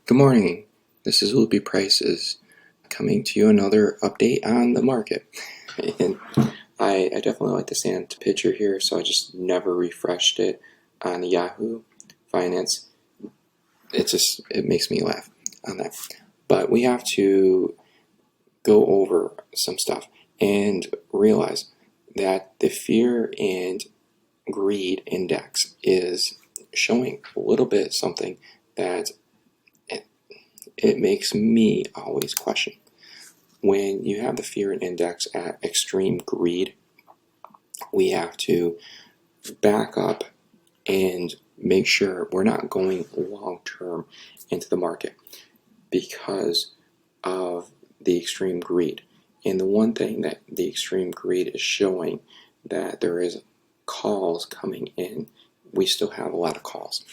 Good morning. This is Loopy Prices coming to you another update on the market. And I definitely like the sand picture here, so I just never refreshed it on Yahoo Finance. It makes me laugh on that. But we have to go over some stuff and realize that the fear and greed index is showing a little bit something that it makes me always question. When you have the fear index at extreme greed, we have to back up and make sure we're not going long term into the market because of the extreme greed. And the one thing that the extreme greed is showing that there is calls coming in, we still have a lot of calls.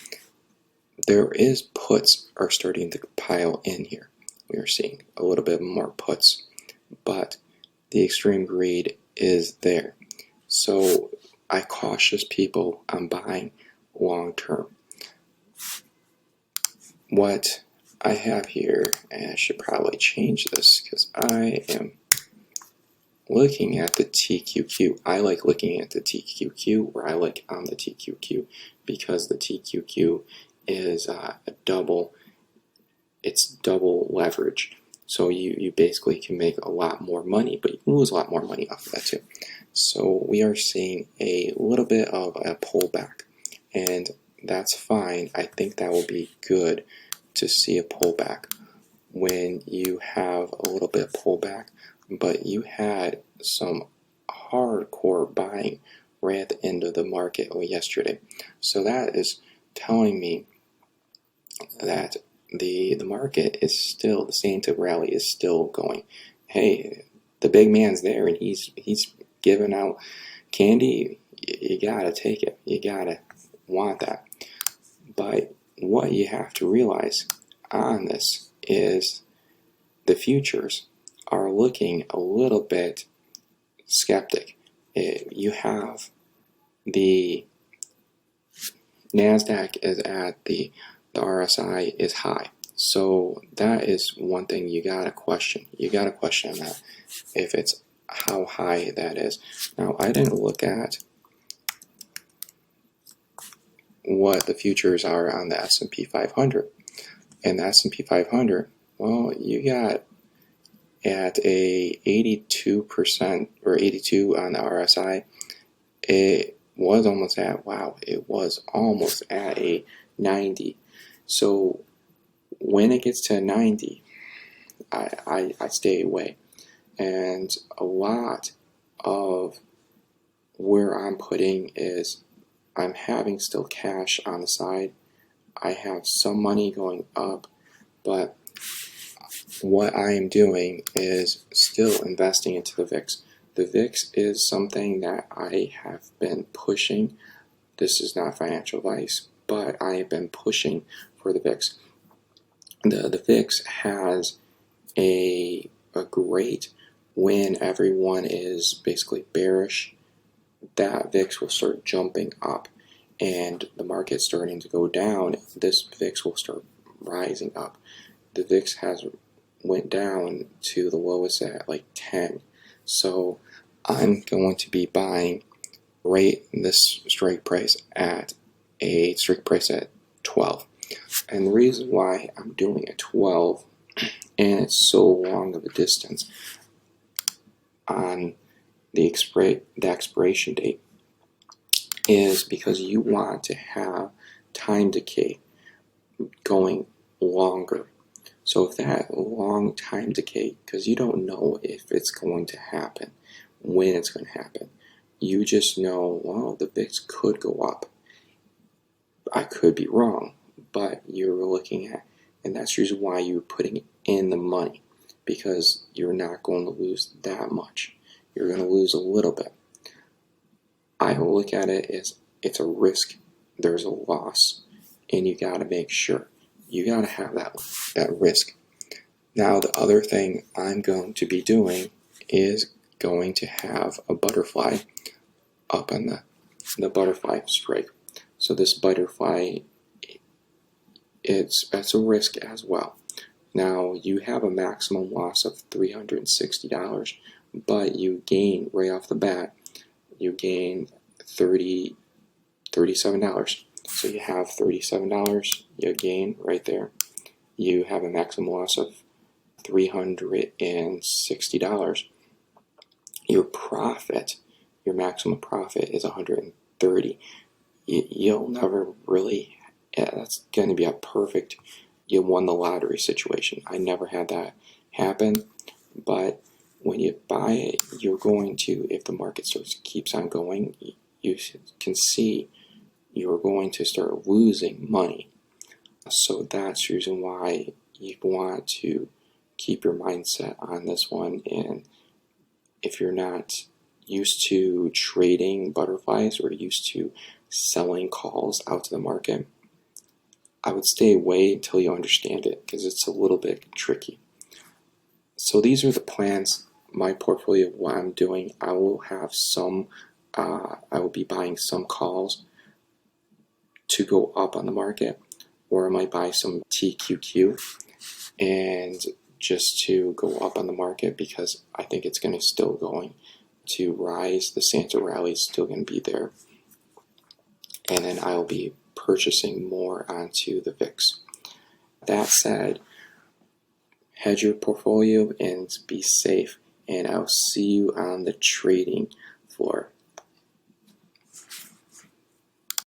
There is puts are starting to pile in here. We are seeing a little bit more puts, but the extreme greed is there. So I caution people on buying long term. What I have here, and I should probably change this because I am looking at the TQQ. I like looking at the TQQ, or I like on the TQQ because the TQQ is it's double leverage. So you basically can make a lot more money, but you can lose a lot more money off of that too. So we are seeing a little bit of a pullback, and that's fine. I think that will be good to see a pullback when you have a little bit of pullback, but you had some hardcore buying right at the end of the market yesterday. So that is telling me that the market is still, the same to rally is still going. Hey, the big man's there and he's giving out candy. You gotta take it. You gotta want that. But what you have to realize on this is the futures are looking a little bit skeptic. You have the NASDAQ is at the RSI is high. So that is one thing you gotta question. You gotta question that, if it's how high that is. Now, I didn't look at what the futures are on the S&P 500. And the S&P 500, well, you got at a 82% or 82 on the RSI. It was almost at, wow, it was almost at a 90. So when it gets to 90, I stay away. And a lot of where I'm putting is I'm having still cash on the side. I have some money going up, but what I am doing is still investing into the VIX. The VIX is something that I have been pushing. This is not financial advice, but I have been pushing for the VIX. The VIX has a great, when everyone is basically bearish, that VIX will start jumping up, and the market's starting to go down, this VIX will start rising up. The VIX has went down to the lowest at like 10. So I'm going to be buying right this strike price at 12. And the reason why I'm doing a 12 and it's so long of a distance on the expiration date is because you want to have time decay going longer. So if that long time decay, because you don't know if it's going to happen, when it's going to happen, you just know, well, the VIX could go up. I could be wrong, but you're looking at, and that's the reason why you're putting in the money, because you're not going to lose that much. You're going to lose a little bit. I look at it as it's a risk. There's a loss, and you got to make sure. You got to have that risk. Now, the other thing I'm going to be doing is going to have a butterfly up on the butterfly strike. So this butterfly it's a risk as well. Now, you have a maximum loss of $360, but you gain right off the bat, you gain $37. So you have $37 you gain right there. You have a maximum loss of $360. Your profit, your maximum profit is $130. You'll never really, that's going to be a perfect, you won the lottery situation. I never had that happen, but when you buy it, you're going to, if the market keeps on going, you can see you're going to start losing money. So that's the reason why you want to keep your mindset on this one. And if you're not used to trading butterflies or used to selling calls out to the market, I would stay away until you understand it, because it's a little bit tricky. So these are the plans, my portfolio, what I'm doing. I will have some, I will be buying some calls to go up on the market, or I might buy some TQQ and just to go up on the market, because I think it's going to rise. The Santa rally is still going to be there, and then I'll be purchasing more onto the VIX. That said, hedge your portfolio and be safe, and I'll see you on the trading floor.